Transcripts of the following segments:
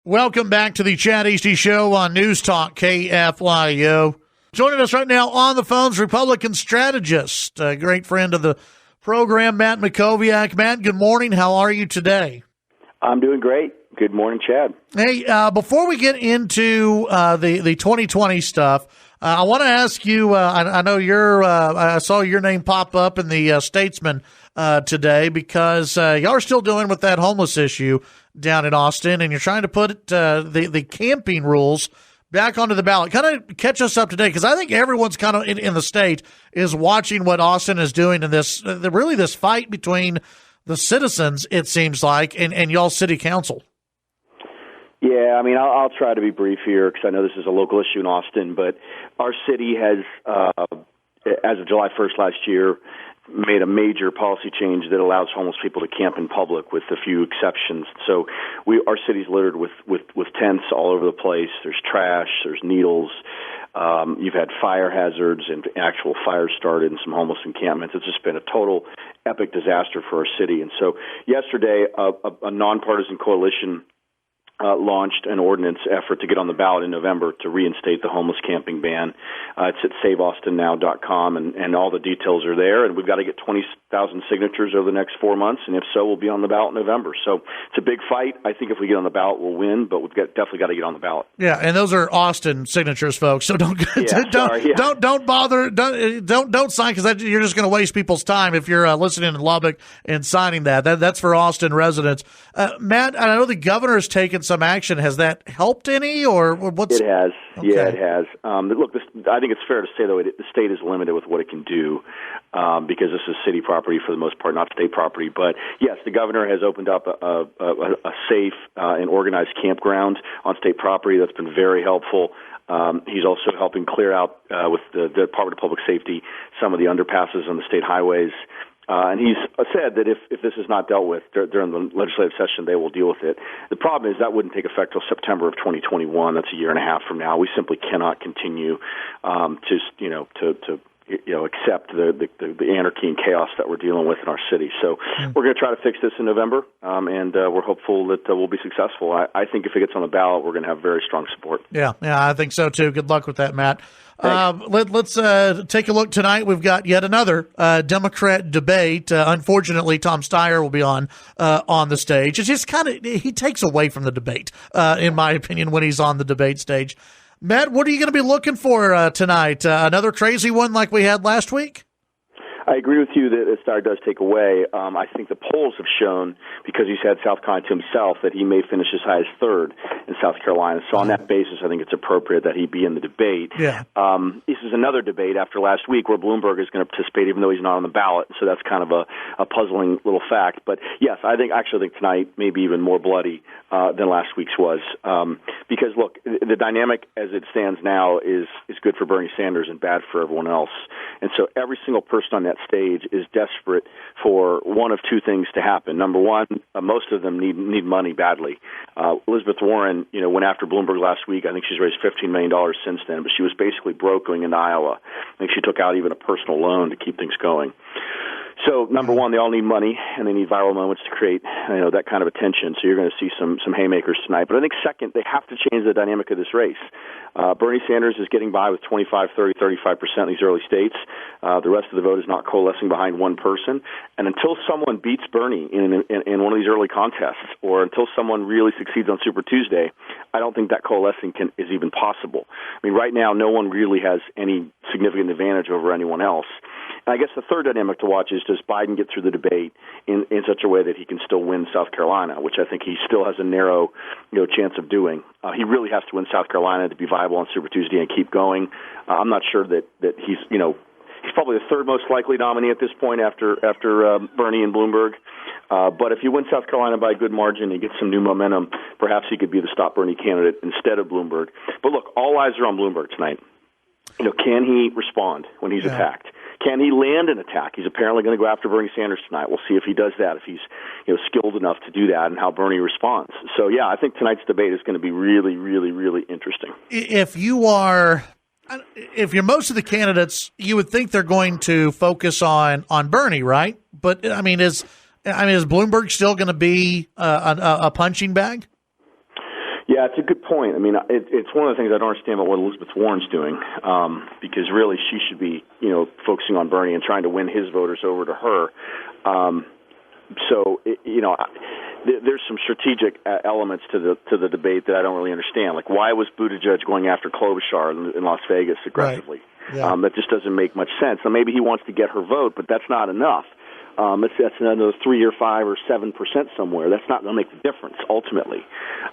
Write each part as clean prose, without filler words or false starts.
Welcome back to the Chad Hasty Show on News Talk KFYO. Joining us right now on the phones, Republican strategist, a great friend of the program, Matt Mackowiak. Matt, good morning. How are you today? I'm doing great. Good morning, Chad. Hey, before we get into the 2020 stuff, I want to ask you, I know I saw your name pop up in the Statesman today because y'all are still dealing with that homeless issue down in Austin, and you're trying to put the camping rules back onto the ballot. Kind of catch us up today, because I think everyone's kind of in the state is watching what Austin is doing in this fight between the citizens, it seems like, and y'all city council. Yeah, I mean, I'll try to be brief here because I know this is a local issue in Austin, but our city has, as of July 1st last year, made a major policy change that allows homeless people to camp in public with a few exceptions. So our city's littered with tents all over the place. There's trash, there's needles. You've had fire hazards and actual fires started in some homeless encampments. It's just been a total epic disaster for our city. And so yesterday, a nonpartisan coalition launched an ordinance effort to get on the ballot in November to reinstate the homeless camping ban. It's at saveaustinnow.com, and all the details are there. And we've got to get 20,000 signatures over the next 4 months, and if so, we'll be on the ballot in November. So it's a big fight. I think if we get on the ballot, we'll win, but we've definitely got to get on the ballot. Yeah, and those are Austin signatures, folks. So don't bother. Don't sign, because you're just going to waste people's time if you're listening in Lubbock and signing that. That's for Austin residents. Matt, I know the governor has taken some action. Has that helped any, or what's? It has. Okay. Yeah, it has. Look, I think it's fair to say, though, the state is limited with what it can do because this is city property for the most part, not state property. But yes, the governor has opened up a safe and organized campground on state property. That's been very helpful. He's also helping clear out with the Department of Public Safety some of the underpasses on the state highways. And he's said that if this is not dealt with during the legislative session, they will deal with it. The problem is that wouldn't take effect till September of 2021. That's a year and a half from now. We simply cannot continue to accept the anarchy and chaos that we're dealing with in our city. So we're going to try to fix this in November, and we're hopeful that we'll be successful. I think if it gets on the ballot, we're going to have very strong support. Yeah, I think so too. Good luck with that, Matt. Let's take a look tonight. We've got yet another Democrat debate. Unfortunately, Tom Steyer will be on the stage. It's just he takes away from the debate, in my opinion, when he's on the debate stage. Matt, what are you going to be looking for tonight? Another crazy one like we had last week? I agree with you that Steyer does take away. I think the polls have shown, because he's had South Carolina to himself, that he may finish as high as third in South Carolina. So on that basis, I think it's appropriate that he be in the debate. Yeah. This is another debate after last week where Bloomberg is going to participate even though he's not on the ballot. So that's kind of a puzzling little fact. But yes, I think tonight may be even more bloody than last week's was. Because, look, the dynamic as it stands now is good for Bernie Sanders and bad for everyone else. And so every single person on that stage is desperate for one of two things to happen. Number one, most of them need money badly. Elizabeth Warren, went after Bloomberg last week. I think she's raised $15 million since then, but she was basically broke going into Iowa. I think she took out even a personal loan to keep things going. So, number one, they all need money, and they need viral moments to create, that kind of attention. So you're going to see some haymakers tonight. But I think, second, they have to change the dynamic of this race. Bernie Sanders is getting by with 25, 30, 35% in these early states. The rest of the vote is not coalescing behind one person. And until someone beats Bernie in one of these early contests, or until someone really succeeds on Super Tuesday, I don't think that coalescing is even possible. I mean, right now, no one really has any significant advantage over anyone else. And I guess the third dynamic to watch is, does Biden get through the debate in such a way that he can still win South Carolina, which I think he still has a narrow chance of doing. He really has to win South Carolina to be viable on Super Tuesday and keep going. I'm not sure that he's probably the third most likely nominee at this point after Bernie and Bloomberg. But if he wins South Carolina by a good margin and gets some new momentum, perhaps he could be the Stop Bernie candidate instead of Bloomberg. But look, all eyes are on Bloomberg tonight. Can he respond when he's attacked? Can he land an attack? He's apparently going to go after Bernie Sanders tonight. We'll see if he does that, if he's skilled enough to do that, and how Bernie responds. So, yeah, I think tonight's debate is going to be really, really, really interesting. If you're most of the candidates, you would think they're going to focus on Bernie, right? But is Bloomberg still going to be a punching bag? Yeah, it's a good point. I mean, it's one of the things I don't understand about what Elizabeth Warren's doing, because really she should be, focusing on Bernie and trying to win his voters over to her. There's some strategic elements to the debate that I don't really understand. Like, why was Buttigieg going after Klobuchar in Las Vegas aggressively? Right. Yeah. That just doesn't make much sense. Now, maybe he wants to get her vote, but that's not enough. That's another 3 or 5 or 7% somewhere. That's not going to make the difference ultimately.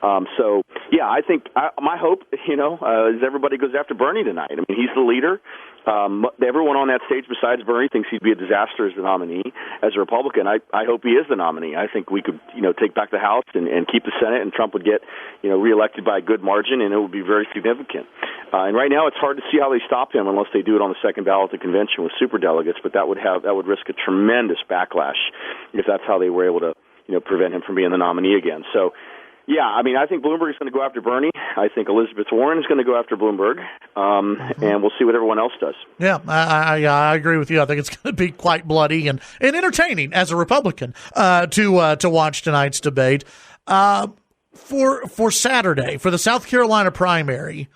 I think my hope, is everybody goes after Bernie tonight. I mean, he's the leader. Everyone on that stage besides Bernie thinks he'd be a disaster as the nominee. As a Republican, I hope he is the nominee. I think we could, take back the House and keep the Senate, and Trump would get, reelected by a good margin, and it would be very significant. And right now, it's hard to see how they stop him unless they do it on the second ballot at the convention with superdelegates. But that would risk a tremendous backlash if that's how they were able to, prevent him from being the nominee again. So. Yeah, I mean, I think Bloomberg is going to go after Bernie. I think Elizabeth Warren is going to go after Bloomberg, and we'll see what everyone else does. Yeah, I agree with you. I think it's going to be quite bloody and entertaining as a Republican to watch tonight's debate. For Saturday, for the South Carolina primary,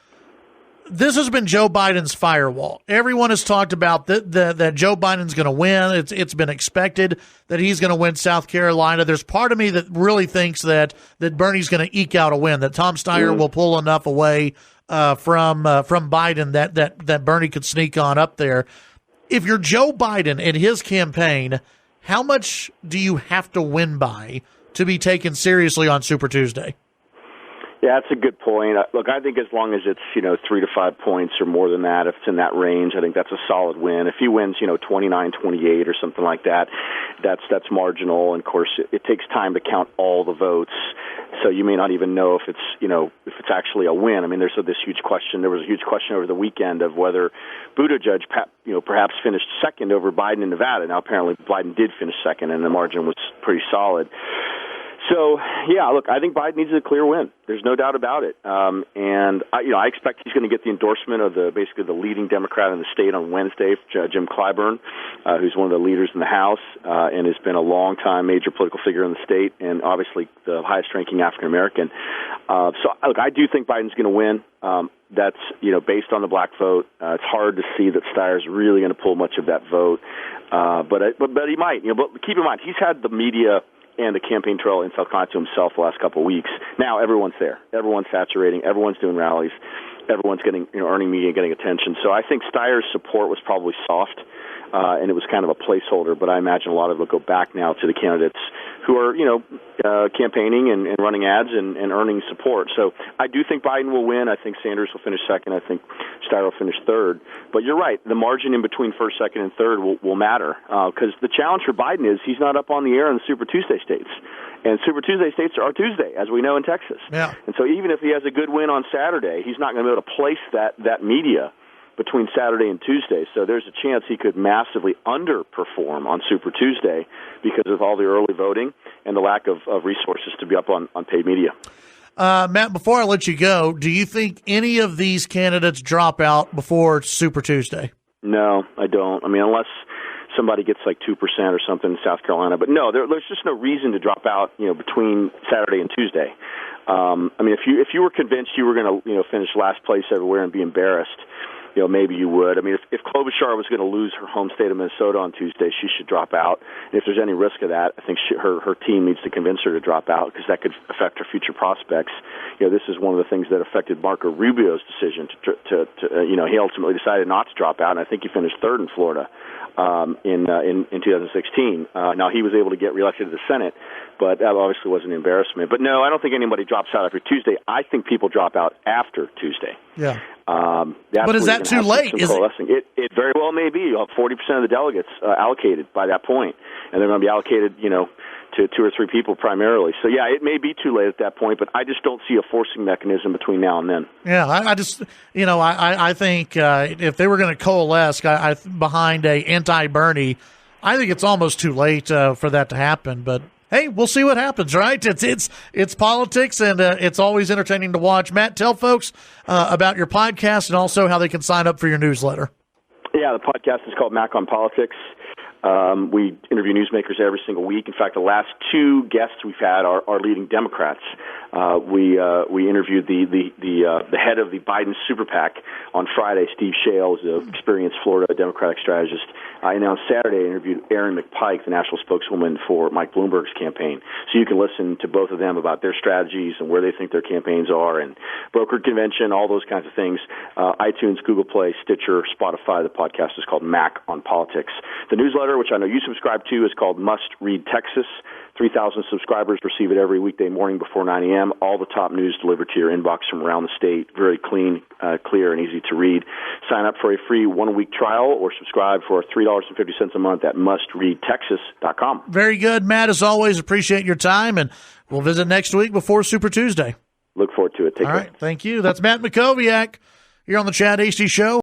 this has been Joe Biden's firewall. Everyone has talked about that Joe Biden's going to win. It's been expected that he's going to win South Carolina. There's part of me that really thinks that Bernie's going to eke out a win, that Tom Steyer will pull enough away from Biden that Bernie could sneak on up there. If you're Joe Biden and his campaign, how much do you have to win by to be taken seriously on Super Tuesday? Yeah, that's a good point. Look, I think as long as it's 3 to 5 points or more than that, if it's in that range, I think that's a solid win. If he wins 29-28 or something like that, that's marginal. And of course, it takes time to count all the votes, so you may not even know if it's actually a win. I mean, there's this huge question. There was a huge question over the weekend of whether Buttigieg perhaps finished second over Biden in Nevada. Now apparently Biden did finish second, and the margin was pretty solid. So, yeah, look, I think Biden needs a clear win. There's no doubt about it. And I expect he's going to get the endorsement of basically the leading Democrat in the state on Wednesday, Jim Clyburn, who's one of the leaders in the House and has been a long-time major political figure in the state and obviously the highest-ranking African-American. Look, I do think Biden's going to win. That's, based on the black vote. It's hard to see that Steyer's really going to pull much of that vote. But he might. But keep in mind, he's had the media and the campaign trail in South Carolina to himself the last couple of weeks. Now everyone's there. Everyone's saturating. Everyone's doing rallies. Everyone's getting, earning media and getting attention. So I think Steyer's support was probably soft, and it was kind of a placeholder. But I imagine a lot of it will go back now to the candidates who are, campaigning and running ads and earning support. So I do think Biden will win. I think Sanders will finish second. I think Steyer will finish third. But you're right. The margin in between first, second, and third will matter because the challenge for Biden is he's not up on the air in the Super Tuesday states. And Super Tuesday states are Tuesday, as we know in Texas. Yeah. And so even if he has a good win on Saturday, he's not going to be able to place that media between Saturday and Tuesday. So there's a chance he could massively underperform on Super Tuesday because of all the early voting and the lack of resources to be up on paid media. Matt, before I let you go, do you think any of these candidates drop out before Super Tuesday? No, I don't. I mean, unless somebody gets like 2% or something in South Carolina. But no, there's just no reason to drop out, between Saturday and Tuesday. I mean, if you were convinced you were going to, finish last place everywhere and be embarrassed, maybe you would. I mean, if Klobuchar was going to lose her home state of Minnesota on Tuesday, she should drop out. And if there's any risk of that, I think her team needs to convince her to drop out because that could affect her future prospects. This is one of the things that affected Marco Rubio's decision to he ultimately decided not to drop out, and I think he finished third in Florida in 2016. Now, he was able to get reelected to the Senate, but that obviously was an embarrassment. But no, I don't think anybody drops out after Tuesday. I think people drop out after Tuesday. Yeah. But is that too late? It very well may be. You'll have 40% of the delegates allocated by that point, and they're going to be allocated, to 2 or 3 people primarily. So, yeah, it may be too late at that point, but I just don't see a forcing mechanism between now and then. Yeah, I just, I think if they were going to coalesce behind a anti-Bernie, I think it's almost too late for that to happen. But hey, we'll see what happens, right? It's politics, and it's always entertaining to watch. Matt, tell folks about your podcast and also how they can sign up for your newsletter. Yeah, the podcast is called Mac on Politics. We interview newsmakers every single week. In fact, the last two guests we've had are leading Democrats. We interviewed the head of the Biden super PAC on Friday, Steve Shales, an experienced Florida Democratic strategist. And on Saturday, I interviewed Erin McPike, the national spokeswoman for Mike Bloomberg's campaign. So you can listen to both of them about their strategies and where they think their campaigns are, and brokered convention, all those kinds of things. iTunes, Google Play, Stitcher, Spotify. The podcast is called Mac on Politics. The newsletter, which I know you subscribe to, is called Must Read Texas. 3,000 subscribers receive it every weekday morning before 9 a.m. All the top news delivered to your inbox from around the state. Very clean, clear, and easy to read. Sign up for a free 1-week trial or subscribe for $3.50 a month at mustreadtexas.com. Very good, Matt. As always, appreciate your time, and we'll visit next week before Super Tuesday. Look forward to it. Take care. All right, thank you. That's Matt Mackowiak here on the Chad Hasty Show.